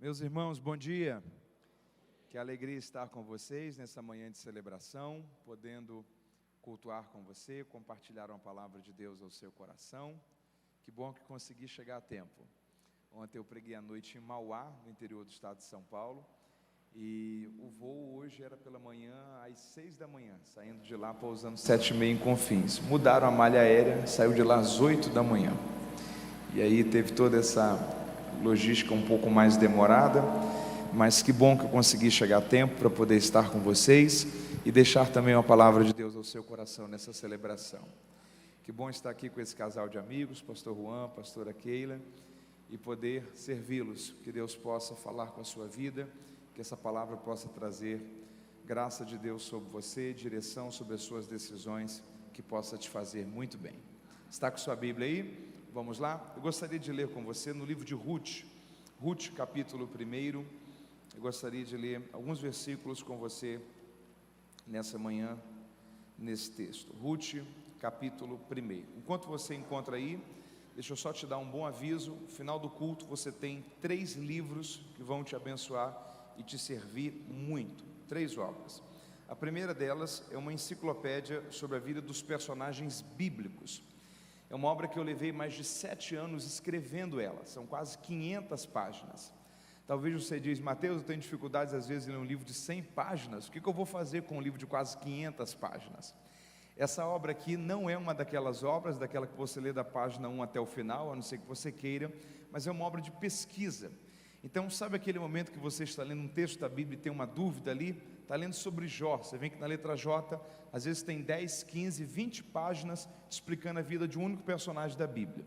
Meus irmãos, bom dia. Que alegria estar com vocês nessa manhã de celebração, podendo cultuar com você, compartilhar uma palavra de Deus ao seu coração. Que bom que consegui chegar a tempo. Ontem eu preguei à noite em Mauá, no interior do estado de São Paulo, e o voo hoje era pela manhã às 6 da manhã, saindo de lá, pousando 7h30 em Confins. Mudaram a malha aérea, saiu de lá às 8 da manhã. E aí teve toda essa logística um pouco mais demorada, mas que bom que eu consegui chegar a tempo para poder estar com vocês e deixar também uma palavra de Deus ao seu coração nessa celebração. Que bom estar aqui com esse casal de amigos, pastor Juan, pastora Keila, e poder servi-los, que Deus possa falar com a sua vida, que essa palavra possa trazer graça de Deus sobre você, direção sobre as suas decisões, que possa te fazer muito bem. Está com sua Bíblia aí? Vamos lá? Eu gostaria de ler com você no livro de Ruth, capítulo 1. Eu gostaria de ler alguns versículos com você nessa manhã, nesse texto. Ruth, capítulo 1. Enquanto você encontra aí, deixa eu só te dar um bom aviso. No final do culto você tem 3 livros que vão te abençoar e te servir muito. 3 obras. A primeira delas é uma enciclopédia sobre a vida dos personagens bíblicos. É uma obra que eu levei mais de 7 anos escrevendo ela, são quase 500 páginas. Talvez você diz, Mateus, eu tenho dificuldades às vezes em ler um livro de 100 páginas, o que eu vou fazer com um livro de quase 500 páginas? Essa obra aqui não é uma daquelas obras, daquela que você lê da página 1 até o final, a não ser que você queira, mas é uma obra de pesquisa. Então, sabe aquele momento que você está lendo um texto da Bíblia e tem uma dúvida ali? Está lendo sobre Jó, você vê que na letra J, às vezes tem 10, 15, 20 páginas explicando a vida de um único personagem da Bíblia.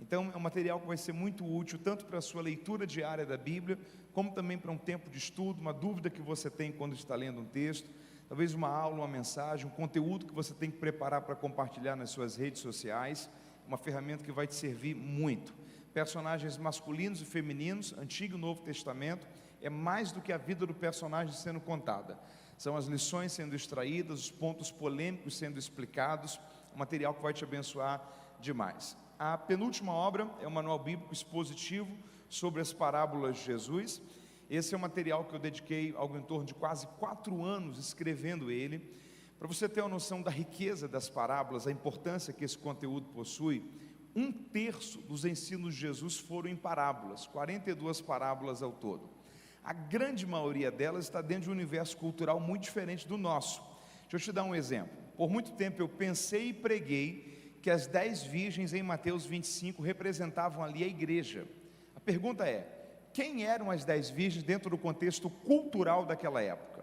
Então é um material que vai ser muito útil, tanto para a sua leitura diária da Bíblia, como também para um tempo de estudo, uma dúvida que você tem quando está lendo um texto, talvez uma aula, uma mensagem, um conteúdo que você tem que preparar para compartilhar nas suas redes sociais, uma ferramenta que vai te servir muito. Personagens masculinos e femininos, Antigo e Novo Testamento, é mais do que a vida do personagem sendo contada. São as lições sendo extraídas, os pontos polêmicos sendo explicados, um material que vai te abençoar demais. A penúltima obra é o Manual Bíblico Expositivo sobre as parábolas de Jesus. Esse é um material que eu dediquei algo em torno de quase 4 anos escrevendo ele, para você ter uma noção da riqueza das parábolas, a importância que esse conteúdo possui. 1/3 dos ensinos de Jesus foram em parábolas, 42 parábolas ao todo. A grande maioria delas está dentro de um universo cultural muito diferente do nosso. Deixa eu te dar um exemplo. Por muito tempo eu pensei e preguei que as 10 virgens em Mateus 25 representavam ali a igreja. A pergunta é, quem eram as 10 virgens dentro do contexto cultural daquela época?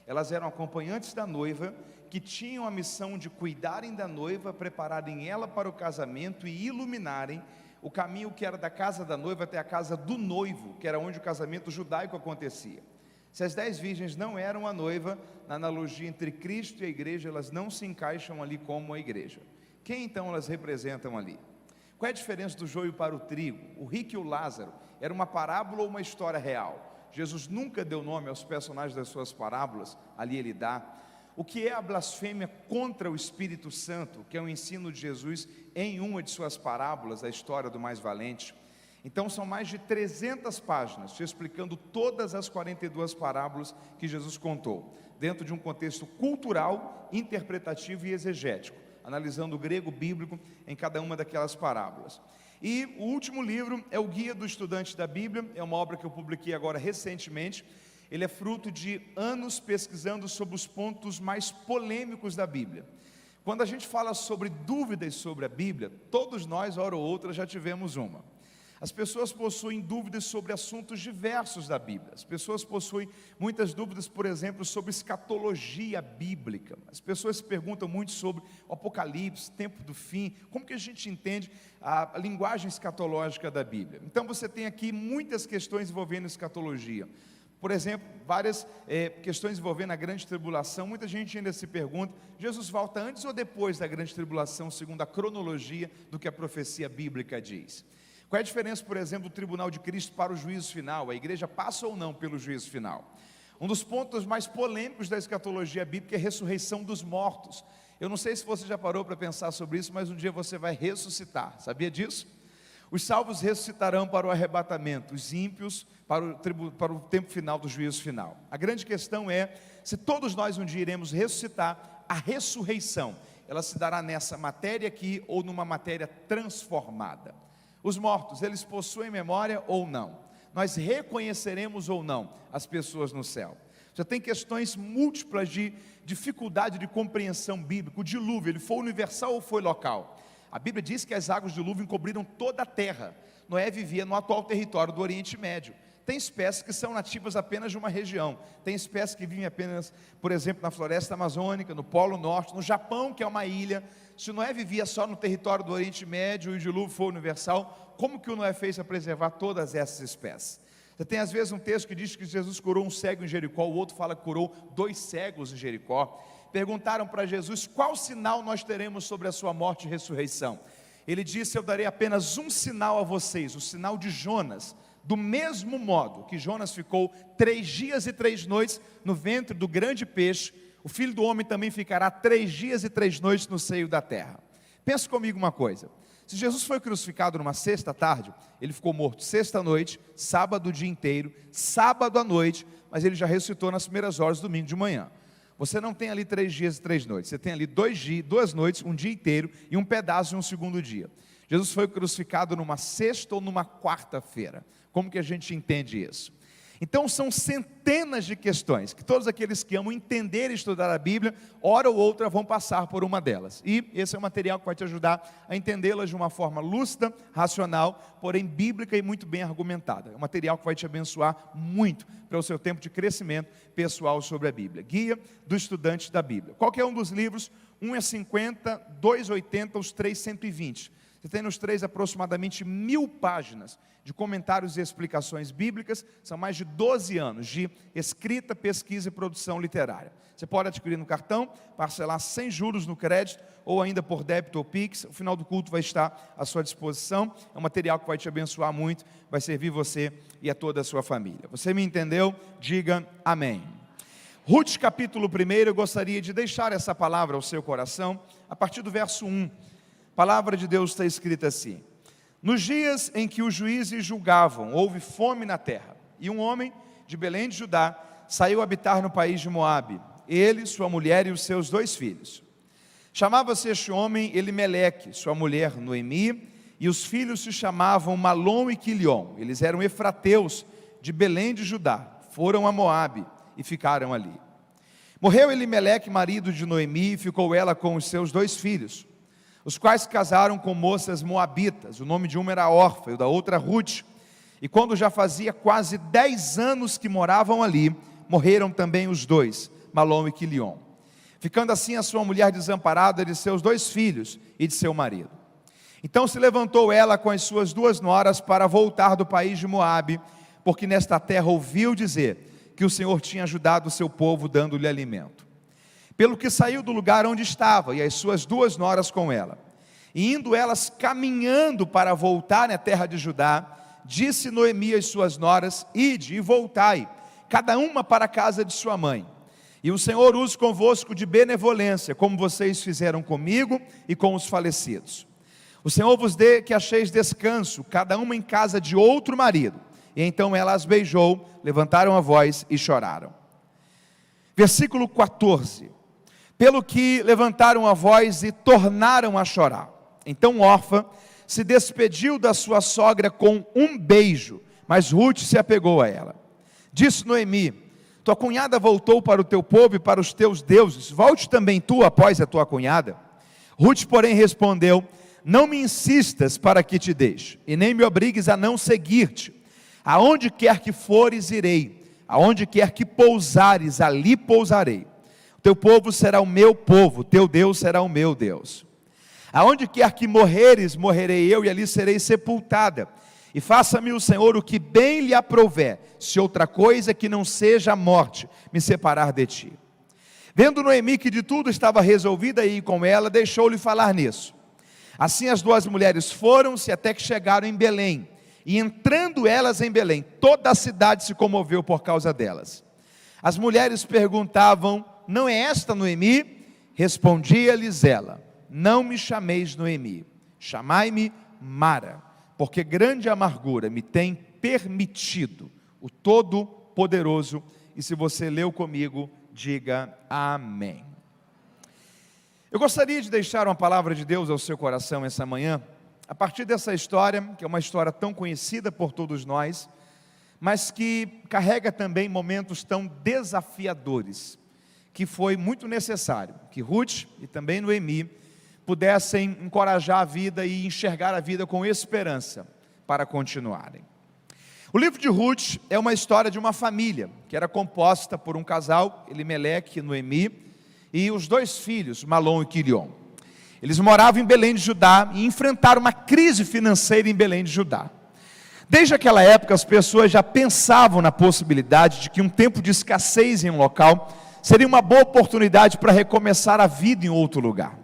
Elas eram acompanhantes da noiva, que tinham a missão de cuidarem da noiva, prepararem ela para o casamento e iluminarem o caminho que era da casa da noiva até a casa do noivo, que era onde o casamento judaico acontecia. Se as 10 virgens não eram a noiva, na analogia entre Cristo e a igreja, elas não se encaixam ali como a igreja. Quem então elas representam ali? Qual é a diferença do joio para o trigo? O rico e o Lázaro, era uma parábola ou uma história real? Jesus nunca deu nome aos personagens das suas parábolas, ali ele dá. O que é a blasfêmia contra o Espírito Santo, que é o ensino de Jesus em uma de suas parábolas, a história do mais valente? Então são mais de 300 páginas, te explicando todas as 42 parábolas que Jesus contou, dentro de um contexto cultural, interpretativo e exegético, analisando o grego bíblico em cada uma daquelas parábolas. E o último livro é o Guia do Estudante da Bíblia, é uma obra que eu publiquei agora recentemente. Ele é fruto de anos pesquisando sobre os pontos mais polêmicos da Bíblia. Quando a gente fala sobre dúvidas sobre a Bíblia, todos nós, hora ou outra, já tivemos uma. As pessoas possuem dúvidas sobre assuntos diversos da Bíblia. As pessoas possuem muitas dúvidas, por exemplo, sobre escatologia bíblica. As pessoas se perguntam muito sobre o Apocalipse, tempo do fim, como que a gente entende a linguagem escatológica da Bíblia. Então você tem aqui muitas questões envolvendo escatologia. Por exemplo, várias questões envolvendo a grande tribulação. Muita gente ainda se pergunta, Jesus volta antes ou depois da grande tribulação, segundo a cronologia do que a profecia bíblica diz? Qual é a diferença, por exemplo, do tribunal de Cristo para o juízo final? A igreja passa ou não pelo juízo final? Um dos pontos mais polêmicos da escatologia bíblica é a ressurreição dos mortos. Eu não sei se você já parou para pensar sobre isso, mas um dia você vai ressuscitar, sabia disso? Os salvos ressuscitarão para o arrebatamento, os ímpios para o tempo final do juízo final. A grande questão é se todos nós um dia iremos ressuscitar. A ressurreição, ela se dará nessa matéria aqui ou numa matéria transformada. Os mortos, eles possuem memória ou não? Nós reconheceremos ou não as pessoas no céu? Já tem questões múltiplas de dificuldade de compreensão bíblica. O dilúvio, ele foi universal ou foi local? A Bíblia diz que as águas do dilúvio encobriram toda a terra. Noé vivia no atual território do Oriente Médio. Tem espécies que são nativas apenas de uma região. Tem espécies que vivem apenas, por exemplo, na floresta amazônica, no Polo Norte, no Japão, que é uma ilha. Se Noé vivia só no território do Oriente Médio e o dilúvio foi universal, como que o Noé fez para preservar todas essas espécies? Você tem às vezes um texto que diz que Jesus curou um cego em Jericó, o outro fala que curou 2 cegos em Jericó. Perguntaram para Jesus, qual sinal nós teremos sobre a sua morte e ressurreição? Ele disse, eu darei apenas um sinal a vocês, o sinal de Jonas. Do mesmo modo que Jonas ficou 3 dias e 3 noites no ventre do grande peixe, o Filho do Homem também ficará 3 dias e 3 noites no seio da terra. Pensa comigo uma coisa, se Jesus foi crucificado numa sexta tarde, ele ficou morto sexta noite, sábado o dia inteiro, sábado à noite, mas ele já ressuscitou nas primeiras horas do domingo de manhã. Você não tem ali 3 dias e 3 noites, você tem ali 2 noites, um dia inteiro e um pedaço de um segundo dia. Jesus foi crucificado numa sexta ou numa quarta-feira. Como que a gente entende isso? Então são centenas de questões que todos aqueles que amam entender e estudar a Bíblia, hora ou outra vão passar por uma delas. E esse é um material que vai te ajudar a entendê-las de uma forma lúcida, racional, porém bíblica e muito bem argumentada. É um material que vai te abençoar muito para o seu tempo de crescimento pessoal sobre a Bíblia. Guia do Estudante da Bíblia. Qualquer um dos livros, um é 50, 2 80, os 3 120. Você tem nos 3 aproximadamente 1000 páginas de comentários e explicações bíblicas. São mais de 12 anos de escrita, pesquisa e produção literária. Você pode adquirir no cartão, parcelar sem juros no crédito, ou ainda por débito ou Pix. O final do culto vai estar à sua disposição. É um material que vai te abençoar muito, vai servir você e a toda a sua família. Você me entendeu? Diga amém. Ruth capítulo 1, eu gostaria de deixar essa palavra ao seu coração, a partir do verso 1. A palavra de Deus está escrita assim: nos dias em que os juízes julgavam, houve fome na terra, e um homem de Belém de Judá saiu habitar no país de Moabe, ele, sua mulher e os seus 2 filhos. Chamava-se este homem Elimeleque, sua mulher Noemi, e os filhos se chamavam Malom e Quilion. Eles eram efrateus de Belém de Judá, foram a Moabe e ficaram ali. Morreu Elimeleque, marido de Noemi, e ficou ela com os seus 2 filhos, os quais se casaram com moças moabitas. O nome de uma era Orfa e o da outra Ruth. E quando já fazia quase 10 anos que moravam ali, morreram também os 2, Malom e Quilion, ficando assim a sua mulher desamparada de seus 2 filhos e de seu marido. Então se levantou ela com as suas 2 noras para voltar do país de Moabe, porque nesta terra ouviu dizer que o Senhor tinha ajudado o seu povo, dando-lhe alimento. Pelo que saiu do lugar onde estava, e as suas 2 noras com ela, e indo elas caminhando para voltar à terra de Judá, disse Noemi às suas noras: ide e voltai, cada uma para a casa de sua mãe, e o Senhor use convosco de benevolência, como vocês fizeram comigo e com os falecidos. O Senhor vos dê que acheis descanso, cada uma em casa de outro marido. E então ela as beijou, levantaram a voz e choraram. Versículo 14. Pelo que levantaram a voz e tornaram a chorar. Então Orfa se despediu da sua sogra com um beijo, mas Ruth se apegou a ela. Disse Noemi: tua cunhada voltou para o teu povo e para os teus deuses, volte também tu após a tua cunhada. Ruth, porém, respondeu: não me insistas para que te deixe, e nem me obrigues a não seguir-te. Aonde quer que fores, irei, aonde quer que pousares, ali pousarei. Teu povo será o meu povo, teu Deus será o meu Deus. Aonde quer que morreres, morrerei eu, e ali serei sepultada. E faça-me o Senhor o que bem lhe aprouver, se outra coisa que não seja a morte me separar de ti. Vendo Noemi que de tudo estava resolvida a ir com ela, deixou-lhe falar nisso. Assim as 2 mulheres foram-se até que chegaram em Belém. E entrando elas em Belém, toda a cidade se comoveu por causa delas. As mulheres perguntavam: não é esta Noemi? Respondia-lhes ela: não me chameis Noemi, chamai-me Mara, porque grande amargura me tem permitido o Todo-Poderoso. E se você leu comigo, diga amém. Eu gostaria de deixar uma palavra de Deus ao seu coração essa manhã, a partir dessa história, que é uma história tão conhecida por todos nós, mas que carrega também momentos tão desafiadores, que foi muito necessário que Ruth e também Noemi pudessem encorajar a vida e enxergar a vida com esperança para continuarem. O livro de Ruth é uma história de uma família que era composta por um casal, Elimeleque e Noemi, e os dois filhos, Malom e Quilion. Eles moravam em Belém de Judá e enfrentaram uma crise financeira em Belém de Judá. Desde aquela época, as pessoas já pensavam na possibilidade de que um tempo de escassez em um local seria uma boa oportunidade para recomeçar a vida em outro lugar.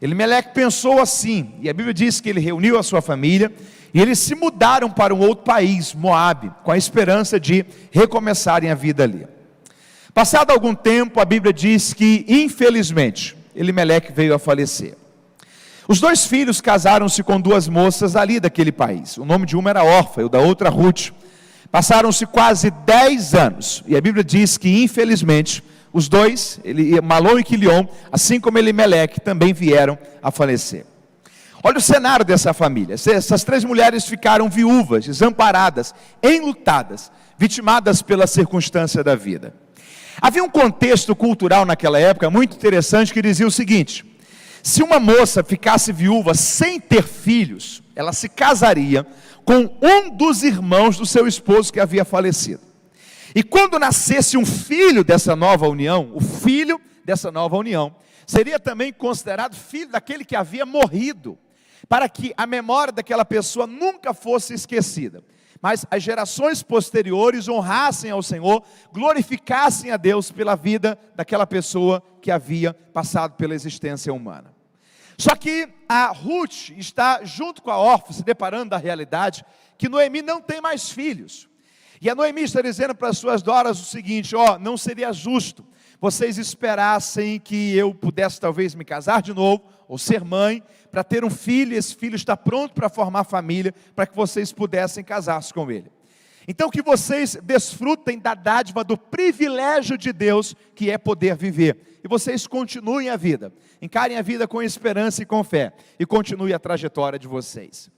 Elimeleque pensou assim, e a Bíblia diz que ele reuniu a sua família, e eles se mudaram para um outro país, Moabe, com a esperança de recomeçarem a vida ali. Passado algum tempo, a Bíblia diz que, infelizmente, Elimeleque veio a falecer. Os dois filhos casaram-se com duas moças ali daquele país. O nome de uma era Orfa e o da outra Ruth. Passaram-se quase 10 anos, e a Bíblia diz que, infelizmente, os dois, Malom e Quilion, assim como Elimeleque, também vieram a falecer. Olha o cenário dessa família. Essas três mulheres ficaram viúvas, desamparadas, enlutadas, vitimadas pela circunstância da vida. Havia um contexto cultural naquela época muito interessante que dizia o seguinte: se uma moça ficasse viúva sem ter filhos, ela se casaria com um dos irmãos do seu esposo que havia falecido. E quando nascesse um filho dessa nova união, o filho dessa nova união seria também considerado filho daquele que havia morrido, para que a memória daquela pessoa nunca fosse esquecida, mas as gerações posteriores honrassem ao Senhor, glorificassem a Deus pela vida daquela pessoa que havia passado pela existência humana. Só que a Ruth está junto com a Orfa, se deparando da realidade que Noemi não tem mais filhos. E a Noemi está dizendo para as suas noras o seguinte: não seria justo vocês esperassem que eu pudesse talvez me casar de novo, ou ser mãe, para ter um filho, e esse filho está pronto para formar família, para que vocês pudessem casar-se com ele. Então que vocês desfrutem da dádiva, do privilégio de Deus, que é poder viver. E vocês continuem a vida, encarem a vida com esperança e com fé, e continuem a trajetória de vocês.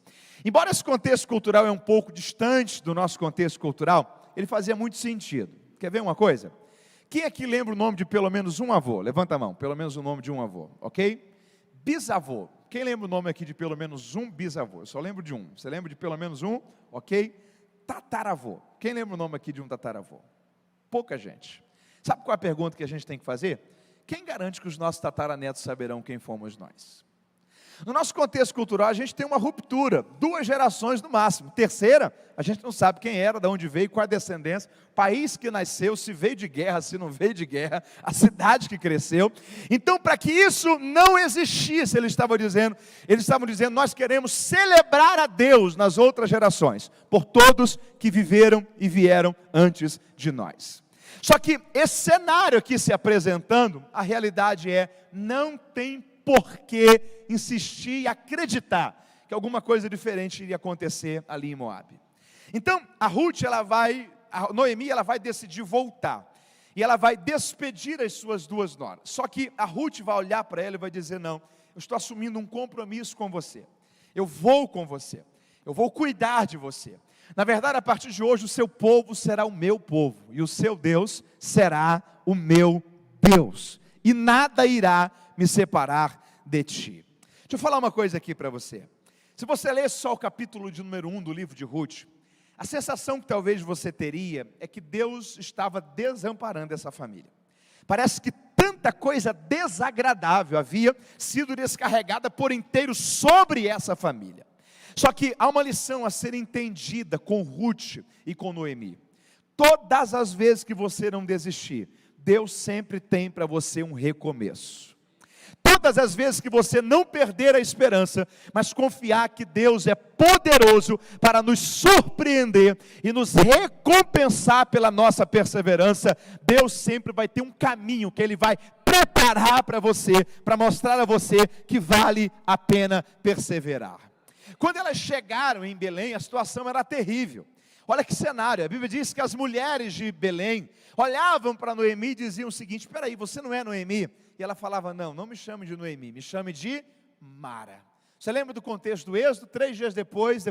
Embora esse contexto cultural é um pouco distante do nosso contexto cultural, ele fazia muito sentido. Quer ver uma coisa? Quem aqui lembra o nome de pelo menos um avô? Levanta a mão, pelo menos o nome de um avô, ok? Bisavô. Quem lembra o nome aqui de pelo menos um bisavô? Eu só lembro de um. Você lembra de pelo menos um? Ok? Tataravô. Quem lembra o nome aqui de um tataravô? Pouca gente. Sabe qual é a pergunta que a gente tem que fazer? Quem garante que os nossos tataranetos saberão quem fomos nós? No nosso contexto cultural, a gente tem uma ruptura, 2 gerações no máximo. Terceira, a gente não sabe quem era, de onde veio, qual a descendência, país que nasceu, se veio de guerra, se não veio de guerra, a cidade que cresceu. Então, para que isso não existisse, eles estavam dizendo, nós queremos celebrar a Deus nas outras gerações, por todos que viveram e vieram antes de nós. Só que esse cenário aqui se apresentando, a realidade é, não tem por que insistir e acreditar que alguma coisa diferente iria acontecer ali em Moabe. Então, a Noemi, ela vai decidir voltar, e ela vai despedir as suas 2 noras. Só que a Ruth vai olhar para ela e vai dizer: não, eu estou assumindo um compromisso com você, eu vou com você, eu vou cuidar de você. Na verdade, a partir de hoje, o seu povo será o meu povo, e o seu Deus será o meu Deus, e nada irá me separar de ti. Deixa eu falar uma coisa aqui para você. Se você ler só o capítulo de número 1 do livro de Ruth, a sensação que talvez você teria é que Deus estava desamparando essa família. Parece que tanta coisa desagradável havia sido descarregada por inteiro sobre essa família. Só que há uma lição a ser entendida com Ruth e com Noemi. Todas as vezes que você não desistir, Deus sempre tem para você um recomeço. Todas as vezes que você não perder a esperança, mas confiar que Deus é poderoso para nos surpreender e nos recompensar pela nossa perseverança, Deus sempre vai ter um caminho que Ele vai preparar para você, para mostrar a você que vale a pena perseverar. Quando elas chegaram em Belém, a situação era terrível. Olha que cenário, a Bíblia diz que as mulheres de Belém olhavam para Noemi e diziam o seguinte: espera aí, você não é Noemi? E ela falava: não, não me chame de Noemi, me chame de Mara. Você lembra do contexto do Êxodo? 3 dias depois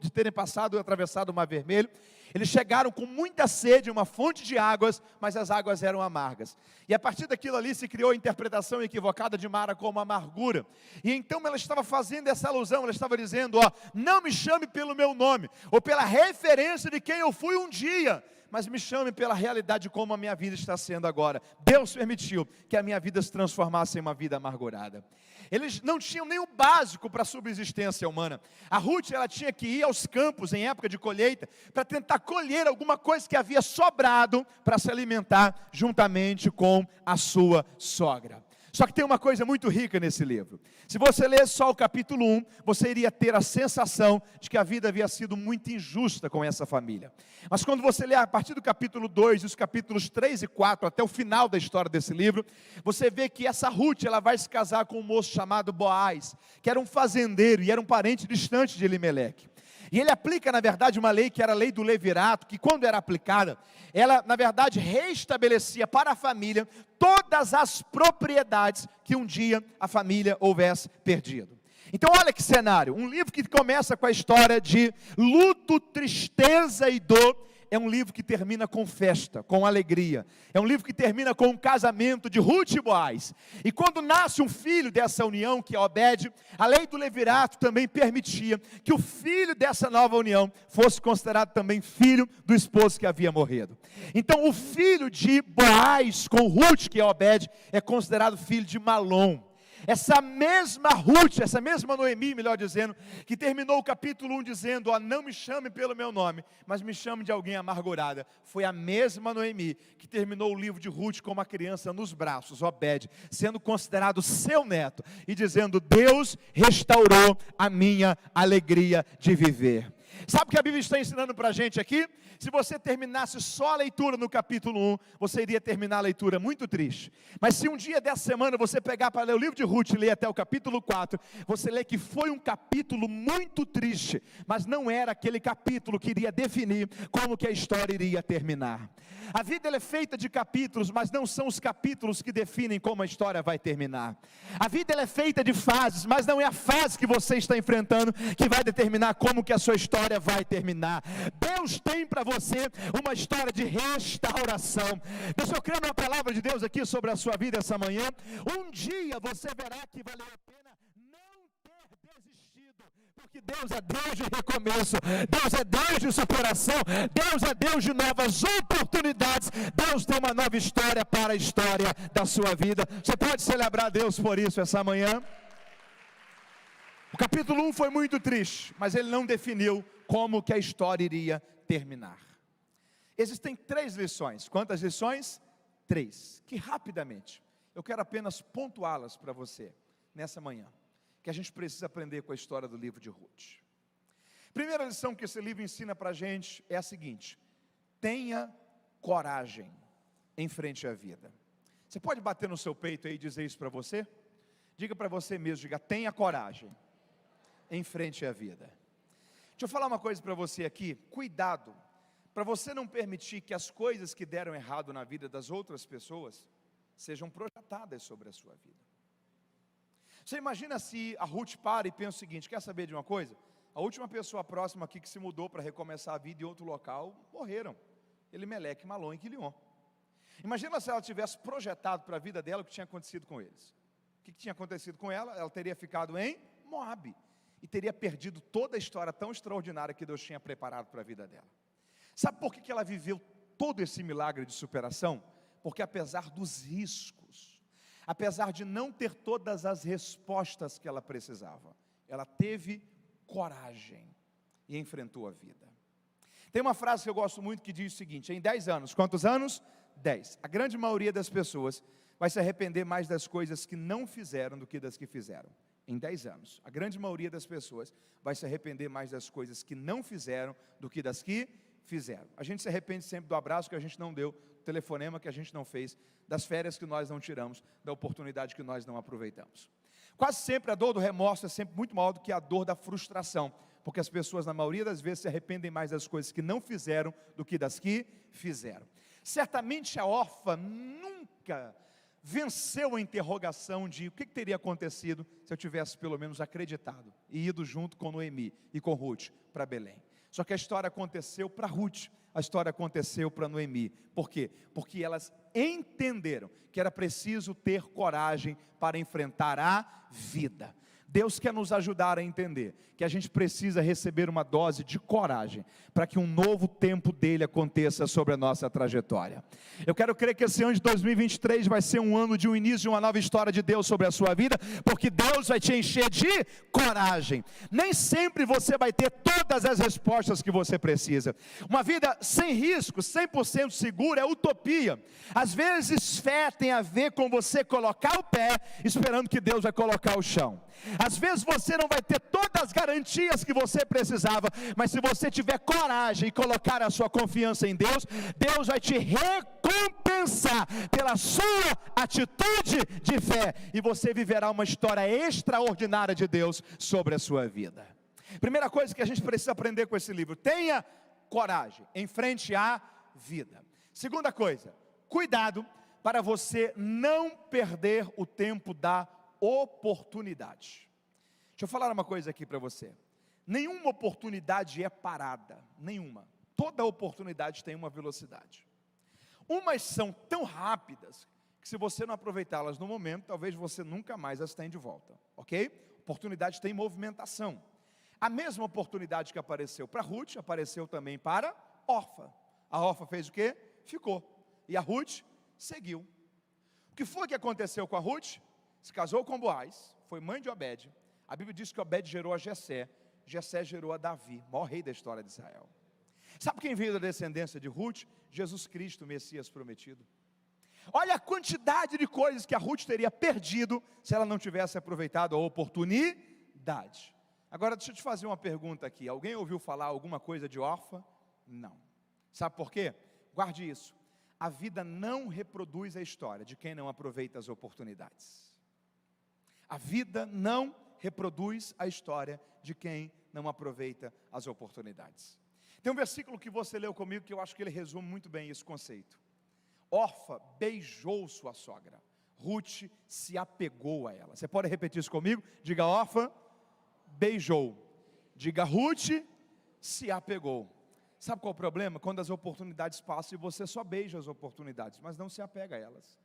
de terem passado e atravessado o Mar Vermelho, eles chegaram com muita sede, uma fonte de águas, mas as águas eram amargas. E a partir daquilo ali se criou a interpretação equivocada de Mara como amargura. E então ela estava fazendo essa alusão, ela estava dizendo: não me chame pelo meu nome, ou pela referência de quem eu fui um dia, mas me chame pela realidade de como a minha vida está sendo agora. Deus permitiu que a minha vida se transformasse em uma vida amargurada. Eles não tinham nem o básico para a subsistência humana. A Ruth, ela tinha que ir aos campos em época de colheita, para tentar colher alguma coisa que havia sobrado, para se alimentar juntamente com a sua sogra. Só que tem uma coisa muito rica nesse livro. Se você ler só o capítulo 1, você iria ter a sensação de que a vida havia sido muito injusta com essa família. Mas quando você ler a partir do capítulo 2, os capítulos 3 e 4, até o final da história desse livro, você vê que essa Ruth, ela vai se casar com um moço chamado Boaz, que era um fazendeiro e era um parente distante de Elimeleque. E ele aplica, na verdade, uma lei que era a lei do levirato, que quando era aplicada, ela, na verdade, reestabelecia para a família todas as propriedades que um dia a família houvesse perdido. Então olha que cenário, um livro que começa com a história de luto, tristeza e dor, é um livro que termina com festa, com alegria. É um livro que termina com um casamento de Ruth e Boaz. E quando nasce um filho dessa união, que é Obed, a lei do levirato também permitia que o filho dessa nova união fosse considerado também filho do esposo que havia morrido. Então o filho de Boaz com Ruth, que é Obed, é considerado filho de Malom. Essa mesma Ruth, essa mesma Noemi, melhor dizendo, que terminou o capítulo 1 dizendo: não me chame pelo meu nome, mas me chame de alguém amargurada. Foi a mesma Noemi que terminou o livro de Ruth com uma criança nos braços, Obed, sendo considerado seu neto, e dizendo: Deus restaurou a minha alegria de viver. Sabe o que a Bíblia está ensinando para a gente aqui? Se você terminasse só a leitura no capítulo 1, você iria terminar a leitura muito triste. Mas se um dia dessa semana você pegar para ler o livro de Ruth e ler até o capítulo 4, você lê que foi um capítulo muito triste, mas não era aquele capítulo que iria definir como que a história iria terminar. A vida ela é feita de capítulos, mas não são os capítulos que definem como a história vai terminar. A vida ela é feita de fases, mas não é a fase que você está enfrentando que vai determinar como que a sua história vai terminar. Deus tem para você uma história de restauração. Deixa eu crer numa palavra de Deus aqui sobre a sua vida essa manhã. Um dia você verá que valeu a pena não ter desistido, porque Deus é Deus de recomeço, Deus é Deus de superação, Deus é Deus de novas oportunidades. Deus tem uma nova história para a história da sua vida. Você pode celebrar a Deus por isso essa manhã? O capítulo 1 foi muito triste, mas ele não definiu como que a história iria terminar. Existem 3 lições. Quantas lições? 3. Que rapidamente, eu quero apenas pontuá-las para você, nessa manhã, que a gente precisa aprender com a história do livro de Ruth. Primeira lição que esse livro ensina para a gente é a seguinte: tenha coragem em frente à vida. Você pode bater no seu peito aí e dizer isso para você? Diga para você mesmo, diga: tenha coragem em frente à vida. Deixa eu falar uma coisa para você aqui, cuidado, para você não permitir que as coisas que deram errado na vida das outras pessoas, sejam projetadas sobre a sua vida. Você imagina se a Ruth para e pensa o seguinte: quer saber de uma coisa? A última pessoa próxima aqui que se mudou para recomeçar a vida em outro local, morreram, Elimeleque, Malom e Quilion. Imagina se ela tivesse projetado para a vida dela o que tinha acontecido com eles. O que tinha acontecido com ela? Ela teria ficado em Moabe, e teria perdido toda a história tão extraordinária que Deus tinha preparado para a vida dela. Sabe por que ela viveu todo esse milagre de superação? Porque apesar dos riscos, apesar de não ter todas as respostas que ela precisava, ela teve coragem e enfrentou a vida. Tem uma frase que eu gosto muito que diz o seguinte: em 10 anos, quantos anos? 10. A grande maioria das pessoas vai se arrepender mais das coisas que não fizeram do que das que fizeram. Em 10 anos, a grande maioria das pessoas vai se arrepender mais das coisas que não fizeram do que das que fizeram. A gente se arrepende sempre do abraço que a gente não deu, do telefonema que a gente não fez, das férias que nós não tiramos, da oportunidade que nós não aproveitamos. Quase sempre a dor do remorso é sempre muito maior do que a dor da frustração, porque as pessoas na maioria das vezes se arrependem mais das coisas que não fizeram do que das que fizeram. Certamente a órfã nunca venceu a interrogação de o que teria acontecido se eu tivesse pelo menos acreditado e ido junto com Noemi e com Ruth para Belém. Só que a história aconteceu para Ruth, a história aconteceu para Noemi. Por quê? Porque elas entenderam que era preciso ter coragem para enfrentar a vida. Deus quer nos ajudar a entender que a gente precisa receber uma dose de coragem para que um novo tempo dele aconteça sobre a nossa trajetória. Eu quero crer que esse ano de 2023 vai ser um ano de um início de uma nova história de Deus sobre a sua vida, porque Deus vai te encher de coragem. Nem sempre você vai ter todas as respostas que você precisa. Uma vida sem risco, 100% segura é utopia. Às vezes fé tem a ver com você colocar o pé esperando que Deus vai colocar o chão. Às vezes você não vai ter todas as garantias que você precisava, mas se você tiver coragem e colocar a sua confiança em Deus, Deus vai te recompensar pela sua atitude de fé, e você viverá uma história extraordinária de Deus sobre a sua vida. Primeira coisa que a gente precisa aprender com esse livro: tenha coragem, enfrente a vida. Segunda coisa, cuidado para você não perder o tempo da oportunidade. Deixa eu falar uma coisa aqui para você. Nenhuma oportunidade é parada, nenhuma. Toda oportunidade tem uma velocidade. Umas são tão rápidas que se você não aproveitá-las no momento, talvez você nunca mais as tenha de volta, ok? Oportunidade tem movimentação. A mesma oportunidade que apareceu para Ruth, apareceu também para Orfa. A Orfa fez o quê? Ficou. E a Ruth seguiu. O que foi que aconteceu com a Ruth? Se casou com Boaz, foi mãe de Obed. A Bíblia diz que Obed gerou a Jessé, Jessé gerou a Davi, maior rei da história de Israel. Sabe quem veio da descendência de Ruth? Jesus Cristo, o Messias prometido. Olha a quantidade de coisas que a Ruth teria perdido se ela não tivesse aproveitado a oportunidade. Agora deixa eu te fazer uma pergunta aqui. Alguém ouviu falar alguma coisa de Orfa? Não. Sabe por quê? Guarde isso. A vida não reproduz a história de quem não aproveita as oportunidades. A vida não reproduz a história de quem não aproveita as oportunidades. Tem um versículo que você leu comigo que eu acho que ele resume muito bem esse conceito. Orfa beijou sua sogra, Ruth se apegou a ela. Você pode repetir isso comigo? Diga: Orfa beijou. Diga: Ruth se apegou. Sabe qual é o problema? Quando as oportunidades passam e você só beija as oportunidades, mas não se apega a elas.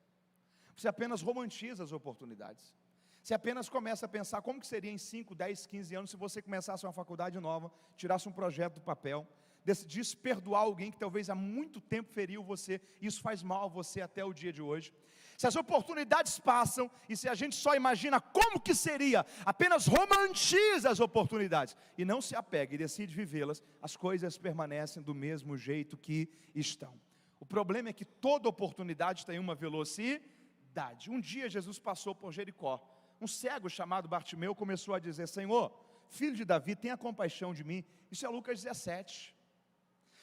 Você apenas romantiza as oportunidades. Você apenas começa a pensar como que seria em 5, 10, 15 anos se você começasse uma faculdade nova, tirasse um projeto do papel, decidisse perdoar alguém que talvez há muito tempo feriu você, isso faz mal a você até o dia de hoje. Se as oportunidades passam, e se a gente só imagina como que seria, apenas romantiza as oportunidades, e não se apega e decide vivê-las, as coisas permanecem do mesmo jeito que estão. O problema é que toda oportunidade tem uma velocidade. Um dia Jesus passou por Jericó, um cego chamado Bartimeu começou a dizer: Senhor, filho de Davi, tenha compaixão de mim. Isso é Lucas 17.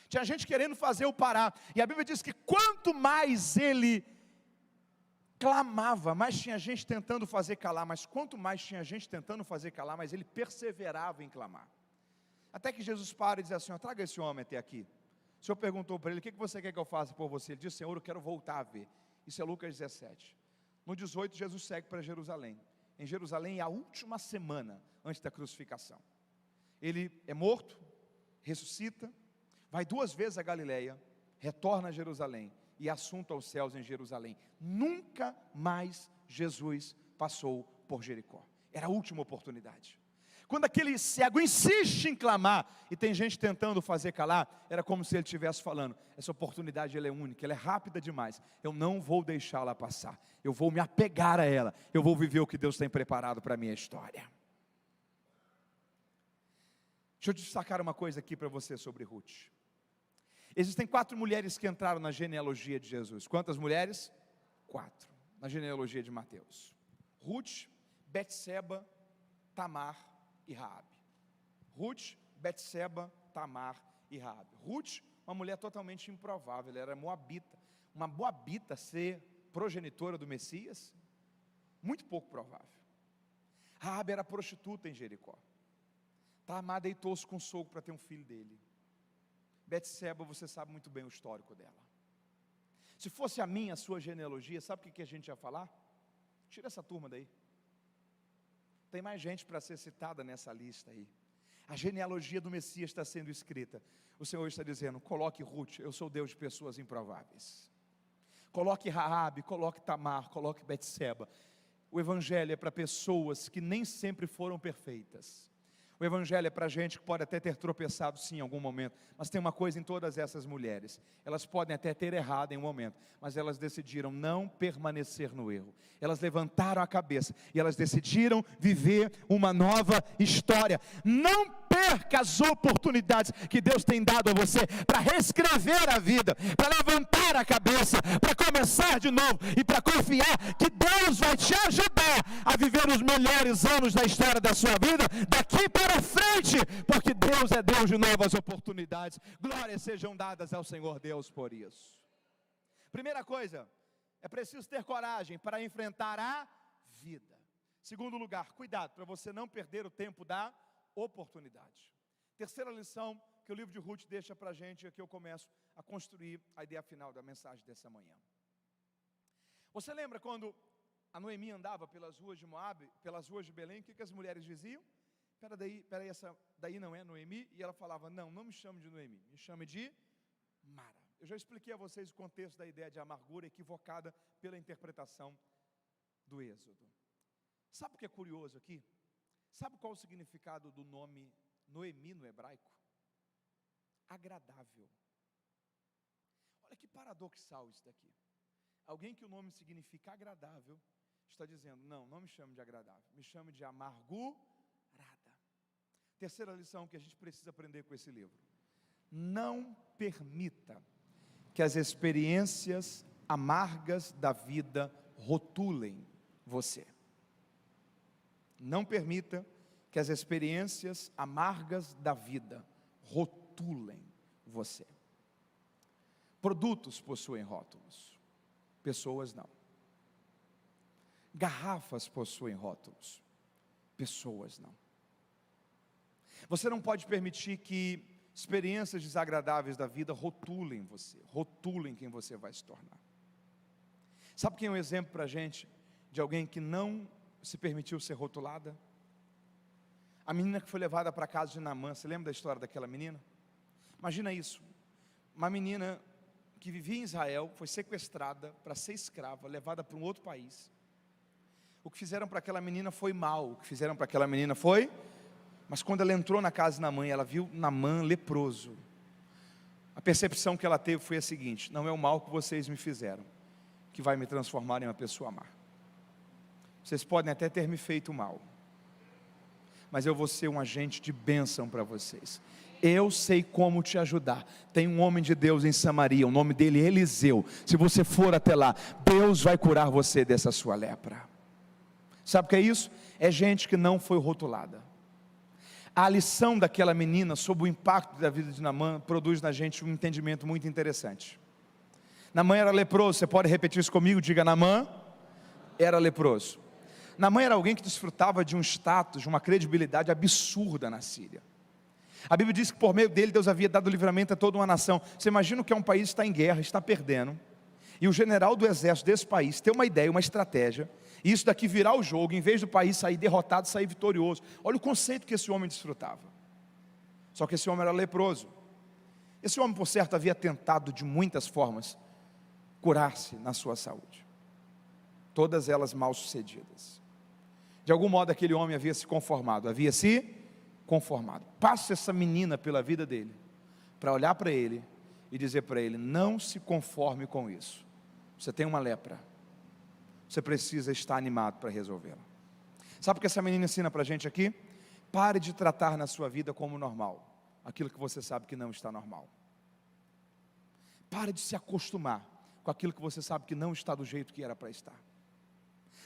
Tinha gente querendo fazer-o parar, e a Bíblia diz que quanto mais ele clamava, mais tinha gente tentando fazer calar, mas quanto mais tinha gente tentando fazer calar, mais ele perseverava em clamar. Até que Jesus para e diz assim: traga esse homem até aqui. O Senhor perguntou para ele: o que você quer que eu faça por você? Ele disse: Senhor, eu quero voltar a ver. Isso é Lucas 17. No 18, Jesus segue para Jerusalém. Em Jerusalém é a última semana antes da crucificação. Ele é morto, ressuscita, vai 2 vezes a Galileia, retorna a Jerusalém e é assunto aos céus em Jerusalém. Nunca mais Jesus passou por Jericó. Era a última oportunidade. Quando aquele cego insiste em clamar e tem gente tentando fazer calar, era como se ele estivesse falando: essa oportunidade ela é única, ela é rápida demais, eu não vou deixá-la passar, eu vou me apegar a ela, eu vou viver o que Deus tem preparado para a minha história. Deixa eu destacar uma coisa aqui para você sobre Ruth. Existem 4 mulheres que entraram na genealogia de Jesus. Quantas mulheres? 4, na genealogia de Mateus: Ruth, Betseba, Tamar e Raabe. Ruth, Betseba, Tamar e Raabe. Ruth, uma mulher totalmente improvável, ela era moabita. Uma moabita ser progenitora do Messias? Muito pouco provável. Raabe era prostituta em Jericó. Tamar deitou-se com um sogro para ter um filho dele. Betseba, você sabe muito bem o histórico dela. Se fosse a sua genealogia, sabe o que a gente ia falar? Tira essa turma daí. Tem mais gente para ser citada nessa lista aí. A genealogia do Messias está sendo escrita. O Senhor está dizendo: coloque Ruth, eu sou Deus de pessoas improváveis. Coloque Raabe, coloque Tamar, coloque Betseba. O Evangelho é para pessoas que nem sempre foram perfeitas. O Evangelho é para gente que pode até ter tropeçado sim em algum momento, mas tem uma coisa em todas essas mulheres: elas podem até ter errado em um momento, mas elas decidiram não permanecer no erro. Elas levantaram a cabeça e elas decidiram viver uma nova história. Não perca as oportunidades que Deus tem dado a você para reescrever a vida, para levantar a cabeça, para começar de novo e para confiar que Deus vai te ajudar a viver os melhores anos da história da sua vida daqui para frente, porque Deus é Deus de novas oportunidades. Glórias sejam dadas ao Senhor Deus por isso. Primeira coisa, é preciso ter coragem para enfrentar a vida. Segundo lugar, cuidado para você não perder o tempo da oportunidade. Terceira lição que o livro de Ruth deixa para a gente, é que eu começo a construir a ideia final da mensagem dessa manhã. Você lembra quando a Noemi andava pelas ruas de Moabe, pelas ruas de Belém, o que as mulheres diziam? Peraí, essa daí não é Noemi? E ela falava: não me chame de Noemi, me chame de Mara. Eu já expliquei a vocês o contexto da ideia de amargura equivocada pela interpretação do Êxodo. Sabe o que é curioso aqui? Sabe qual o significado do nome Noemi no hebraico? Agradável. Olha que paradoxal isso daqui. Alguém que o nome significa agradável está dizendo: não me chame de agradável, me chame de amargurada. Terceira lição que a gente precisa aprender com esse livro: não permita que as experiências amargas da vida rotulem você. Não permita que as experiências amargas da vida rotulem você. Produtos possuem rótulos, pessoas não. Garrafas possuem rótulos, pessoas não. Você não pode permitir que experiências desagradáveis da vida rotulem você, rotulem quem você vai se tornar. Sabe quem é um exemplo para a gente de alguém que não se permitiu ser rotulada? A menina que foi levada para a casa de Naamã. Você lembra da história daquela menina? Imagina isso, uma menina que vivia em Israel, foi sequestrada para ser escrava, levada para um outro país. O que fizeram para aquela menina foi mal, o que fizeram para aquela menina foi... Mas quando ela entrou na casa de Naamã, ela viu Naamã leproso. A percepção que ela teve foi a seguinte: não é o mal que vocês me fizeram que vai me transformar em uma pessoa má. Vocês podem até ter me feito mal, mas eu vou ser um agente de bênção para vocês. Eu sei como te ajudar. Tem um homem de Deus em Samaria, o nome dele é Eliseu. Se você for até lá, Deus vai curar você dessa sua lepra. Sabe o que é isso? É gente que não foi rotulada. A lição daquela menina sobre o impacto da vida de Naamã produz na gente um entendimento muito interessante. Naamã era leproso. Você pode repetir isso comigo? Diga: Naamã era leproso. Naamã era alguém que desfrutava de um status, de uma credibilidade absurda na Síria. A Bíblia diz que por meio dele Deus havia dado livramento a toda uma nação. Você imagina que é um país que está em guerra, está perdendo, e o general do exército desse país tem uma ideia, uma estratégia, e isso daqui virar o jogo, em vez do país sair derrotado, sair vitorioso. Olha o conceito que esse homem desfrutava. Só que esse homem era leproso. Esse homem, por certo, havia tentado de muitas formas curar-se na sua saúde, todas elas mal sucedidas. De algum modo aquele homem havia se conformado. Passa essa menina pela vida dele, para olhar para ele e dizer para ele: não se conforme com isso. Você tem uma lepra, você precisa estar animado para resolvê-la. Sabe o que essa menina ensina para a gente aqui? Pare de tratar na sua vida como normal aquilo que você sabe que não está normal. Pare de se acostumar com aquilo que você sabe que não está do jeito que era para estar.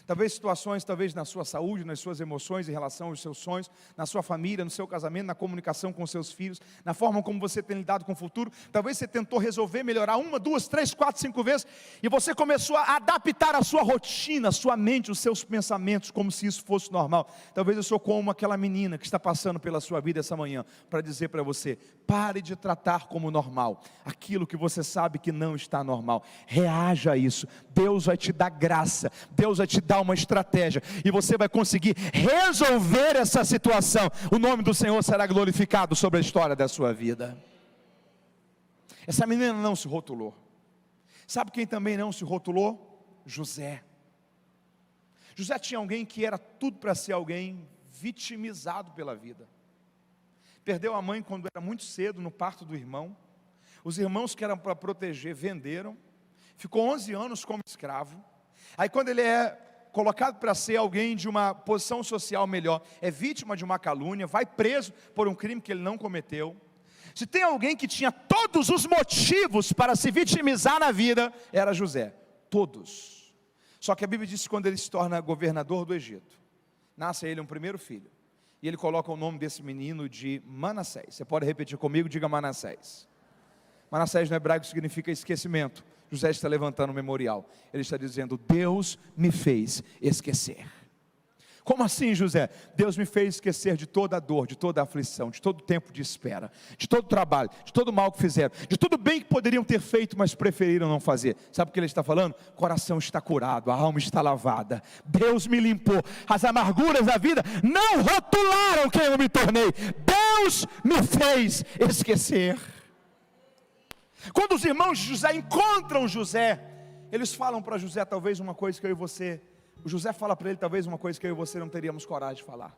Talvez situações, talvez na sua saúde, nas suas emoções em relação aos seus sonhos, na sua família, no seu casamento, na comunicação com seus filhos, na forma como você tem lidado com o futuro. Talvez você tentou resolver, melhorar 1, 2, 3, 4, 5 vezes, e você começou a adaptar a sua rotina, a sua mente, os seus pensamentos, como se isso fosse normal. Talvez eu sou como aquela menina que está passando pela sua vida essa manhã, para dizer para você: pare de tratar como normal aquilo que você sabe que não está normal. Reaja a isso. Deus vai te dar graça, Deus vai te dar uma estratégia, e você vai conseguir resolver essa situação. O nome do Senhor será glorificado sobre a história da sua vida. Essa menina não se rotulou. Sabe quem também não se rotulou? José. José tinha alguém que era tudo para ser alguém vitimizado pela vida. Perdeu a mãe quando era muito cedo, no parto do irmão. Os irmãos que eram para proteger venderam. Ficou 11 anos como escravo. Aí quando ele é colocado para ser alguém de uma posição social melhor, é vítima de uma calúnia, vai preso por um crime que ele não cometeu. Se tem alguém que tinha todos os motivos para se vitimizar na vida, era José, todos. Só que a Bíblia diz que quando ele se torna governador do Egito, nasce a ele um primeiro filho, e ele coloca o nome desse menino de Manassés. Você pode repetir comigo? Diga Manassés. Manassés no hebraico significa esquecimento. José está levantando um memorial. Ele está dizendo: Deus me fez esquecer. Como assim, José? Deus me fez esquecer de toda a dor, de toda a aflição, de todo o tempo de espera, de todo o trabalho, de todo o mal que fizeram, de tudo bem que poderiam ter feito, mas preferiram não fazer. Sabe o que ele está falando? O coração está curado, a alma está lavada. Deus me limpou. As amarguras da vida não rotularam quem eu me tornei. Deus me fez esquecer. Quando os irmãos de José encontram José, eles falam para José talvez uma coisa que eu e você, o José fala para ele talvez uma coisa que eu e você não teríamos coragem de falar.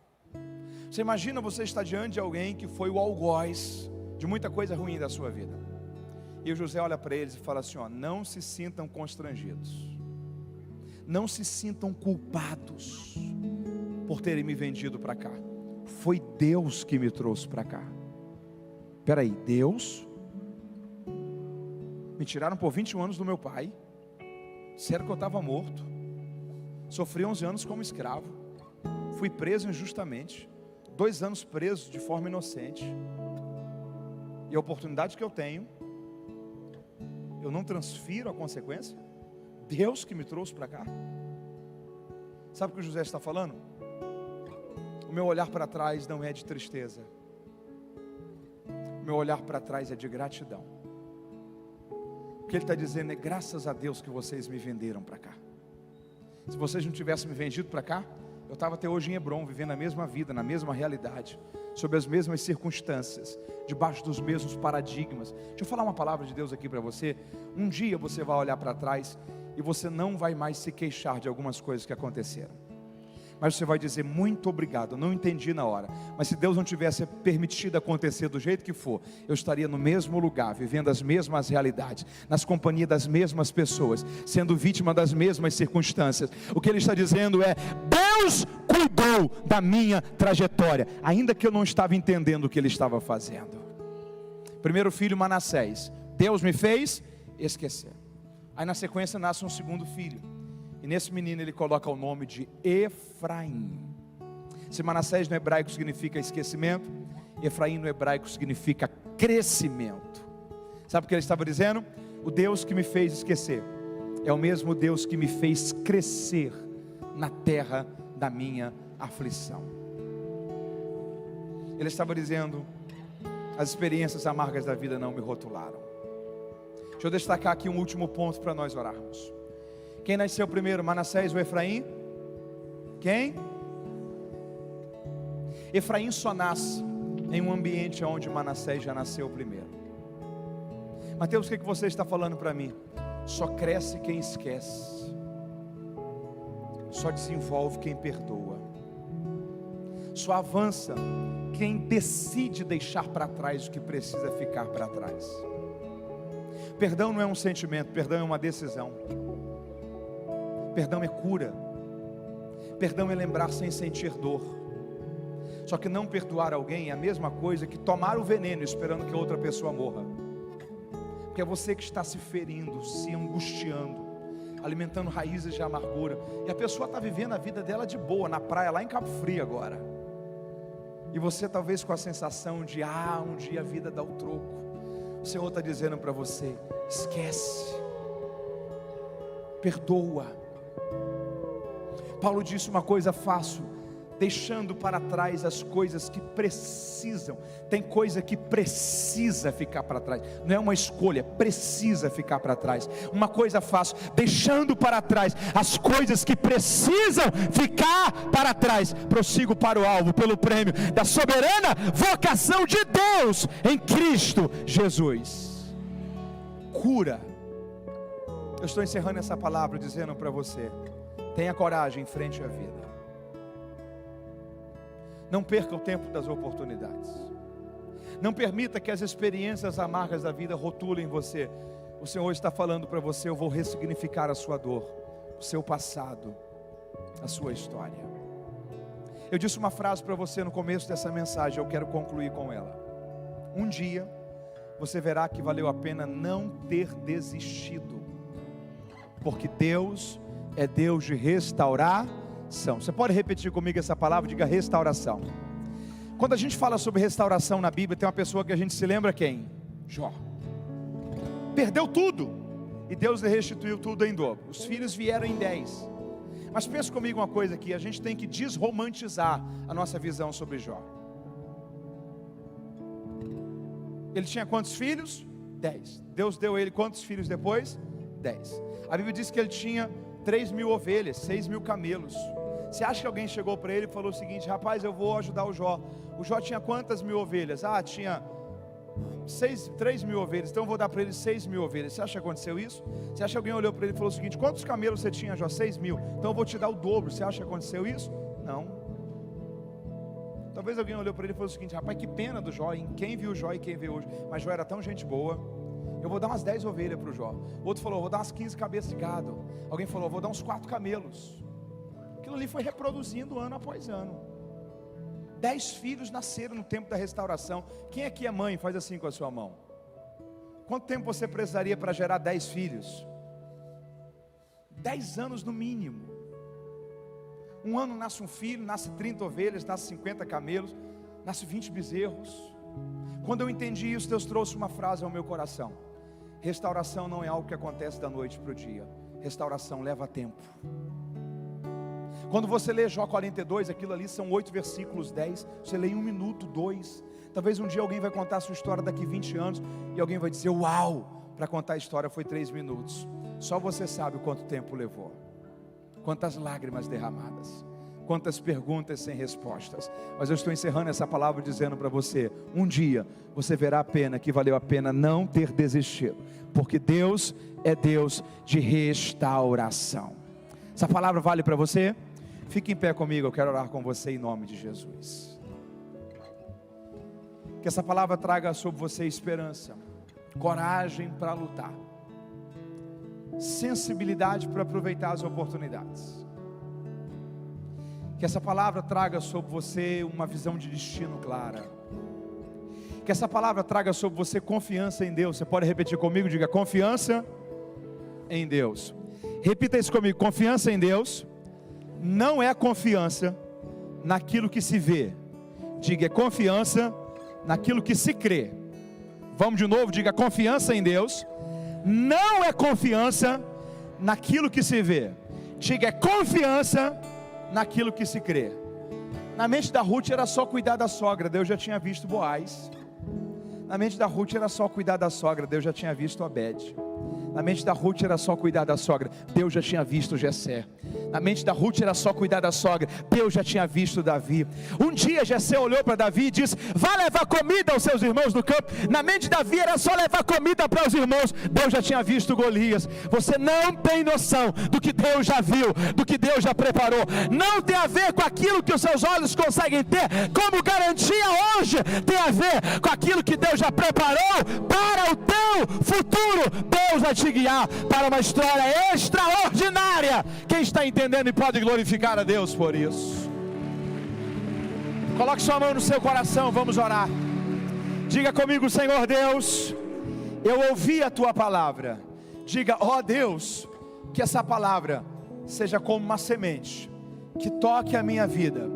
Você imagina você estar diante de alguém que foi o algoz de muita coisa ruim da sua vida, e o José olha para eles e fala assim: ó, não se sintam constrangidos, não se sintam culpados por terem me vendido para cá. Foi Deus que me trouxe para cá. Espera aí, Deus? Me tiraram por 21 anos do meu pai, disseram que eu estava morto, sofri 11 anos como escravo, fui preso injustamente, 2 anos preso de forma inocente, e a oportunidade que eu tenho, eu não transfiro a consequência? Deus que me trouxe para cá. Sabe o que o José está falando? O meu olhar para trás não é de tristeza, o meu olhar para trás é de gratidão. O que ele está dizendo é: graças a Deus que vocês me venderam para cá. Se vocês não tivessem me vendido para cá, eu estava até hoje em Hebrom, vivendo a mesma vida, na mesma realidade, sob as mesmas circunstâncias, debaixo dos mesmos paradigmas. Deixa eu falar uma palavra de Deus aqui para você. Um dia você vai olhar para trás e você não vai mais se queixar de algumas coisas que aconteceram, mas você vai dizer: muito obrigado, eu não entendi na hora, mas se Deus não tivesse permitido acontecer do jeito que for, eu estaria no mesmo lugar, vivendo as mesmas realidades, nas companhias das mesmas pessoas, sendo vítima das mesmas circunstâncias. O que ele está dizendo é: Deus cuidou da minha trajetória, ainda que eu não estava entendendo o que ele estava fazendo. Primeiro filho, Manassés, Deus me fez esquecer. Aí na sequência nasce um segundo filho, e nesse menino ele coloca o nome de Efraim. Se Manassés no hebraico significa esquecimento, Efraim no hebraico significa crescimento. Sabe o que ele estava dizendo? O Deus que me fez esquecer é o mesmo Deus que me fez crescer na terra da minha aflição. Ele estava dizendo: as experiências amargas da vida não me rotularam. Deixa eu destacar aqui um último ponto para nós orarmos. Quem nasceu primeiro, Manassés ou Efraim? Quem? Efraim só nasce em um ambiente onde Manassés já nasceu primeiro. Mateus, o que você está falando para mim? Só cresce quem esquece, só desenvolve quem perdoa, só avança quem decide deixar para trás o que precisa ficar para trás. Perdão não é um sentimento, perdão é uma decisão. Perdão é cura. Perdão é lembrar sem sentir dor. Só que não perdoar alguém é a mesma coisa que tomar o veneno esperando que outra pessoa morra. Porque é você que está se ferindo, se angustiando, alimentando raízes de amargura. E a pessoa está vivendo a vida dela de boa, na praia, lá em Cabo Frio agora. E você talvez com a sensação de, um dia a vida dá o troco. O Senhor está dizendo para você: esquece, perdoa. Paulo disse uma coisa fácil: deixando para trás as coisas que precisam. Tem coisa que precisa ficar para trás, não é uma escolha, precisa ficar para trás. Uma coisa fácil: deixando para trás as coisas que precisam ficar para trás, prossigo para o alvo, pelo prêmio da soberana vocação de Deus em Cristo Jesus. Cura. Eu estou encerrando essa palavra dizendo para você: tenha coragem em frente à vida. Não perca o tempo das oportunidades. Não permita que as experiências amargas da vida rotulem você. O Senhor está falando para você: eu vou ressignificar a sua dor, o seu passado, a sua história. Eu disse uma frase para você no começo dessa mensagem, eu quero concluir com ela. Um dia você verá que valeu a pena não ter desistido, porque Deus é Deus de restauração. Você pode repetir comigo essa palavra? Diga: restauração. Quando a gente fala sobre restauração na Bíblia, tem uma pessoa que a gente se lembra: quem? Jó. Perdeu tudo e Deus lhe restituiu tudo em dobro. Os filhos vieram em 10. Mas pensa comigo uma coisa aqui: a gente tem que desromantizar a nossa visão sobre Jó. Ele tinha quantos filhos? 10. Deus deu a ele quantos filhos depois? 10. A Bíblia diz que ele tinha 3.000 ovelhas, 6.000 camelos. Você acha que alguém chegou para ele e falou o seguinte: rapaz, eu vou ajudar o Jó. O Jó tinha quantas mil ovelhas? Tinha 3.000 ovelhas, então eu vou dar para ele 6.000 ovelhas. Você acha que aconteceu isso? Você acha que alguém olhou para ele e falou o seguinte: quantos camelos você tinha, Jó? 6.000, então eu vou te dar o dobro. Você acha que aconteceu isso? Não. Talvez alguém olhou para ele e falou o seguinte: rapaz, que pena do Jó, hein? Quem viu o Jó e quem vê hoje? Mas Jó era tão gente boa. Eu vou dar umas 10 ovelhas para o Jó. Outro falou: vou dar umas 15 cabeças de gado. Alguém falou: vou dar uns 4 camelos. Aquilo ali foi reproduzindo ano após ano. 10 filhos nasceram no tempo da restauração. Quem aqui é mãe? Faz assim com a sua mão. Quanto tempo você precisaria para gerar 10 filhos? 10 anos no mínimo. Um ano nasce um filho, nasce 30 ovelhas, nasce 50 camelos, nasce 20 bezerros. Quando eu entendi isso, Deus trouxe uma frase ao meu coração: restauração não é algo que acontece da noite para o dia. Restauração leva tempo. Quando você lê Jó 42, aquilo ali são 8 versículos, 10. Você lê em 1 minuto, 2. Talvez um dia alguém vai contar a sua história daqui 20 anos e alguém vai dizer: uau, para contar a história foi 3 minutos. Só você sabe o quanto tempo levou. Quantas lágrimas derramadas, quantas perguntas sem respostas. Mas eu estou encerrando essa palavra dizendo para você: um dia você verá a pena, que valeu a pena não ter desistido, porque Deus é Deus de restauração. Essa palavra vale para você? Fique em pé comigo, eu quero orar com você em nome de Jesus. Que essa palavra traga sobre você esperança, coragem para lutar, sensibilidade para aproveitar as oportunidades. Que essa palavra traga sobre você uma visão de destino clara. Que essa palavra traga sobre você confiança em Deus. Você pode repetir comigo? Diga: confiança em Deus. Repita isso comigo: confiança em Deus não é confiança naquilo que se vê. Diga: é confiança naquilo que se crê. Vamos de novo, diga: confiança em Deus não é confiança naquilo que se vê. Diga: é confiança naquilo que se crê. Na mente da Ruth era só cuidar da sogra, Deus já tinha visto Boaz. Na mente da Ruth era só cuidar da sogra, Deus já tinha visto Obed. Na mente da Ruth era só cuidar da sogra, Deus já tinha visto Jessé. Na mente da Ruth era só cuidar da sogra, Deus já tinha visto Davi. Um dia Jessé olhou para Davi e disse: vá levar comida aos seus irmãos no campo. Na mente de Davi era só levar comida para os irmãos, Deus já tinha visto Golias. Você não tem noção do que Deus já viu, do que Deus já preparou. Não tem a ver com aquilo que os seus olhos conseguem ter como garantia hoje, tem a ver com aquilo que Deus já preparou para o teu futuro. Deus vai te guiar para uma história extraordinária. Quem está entendendo e pode glorificar a Deus por isso? Coloque sua mão no seu coração, vamos orar. Diga comigo: Senhor Deus, eu ouvi a tua palavra. Diga: ó Deus, que essa palavra seja como uma semente, que toque a minha vida,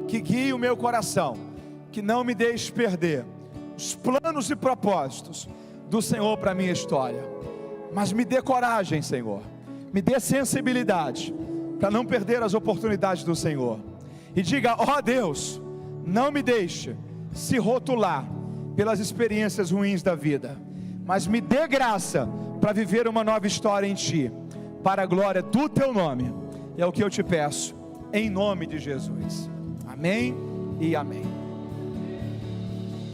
que guie o meu coração, que não me deixe perder os planos e propósitos do Senhor para a minha história, mas me dê coragem, Senhor, me dê sensibilidade, para não perder as oportunidades do Senhor, e diga: ó Deus, não me deixe se rotular pelas experiências ruins da vida, mas me dê graça para viver uma nova história em Ti, para a glória do Teu nome. É o que eu te peço, em nome de Jesus. Amém e amém.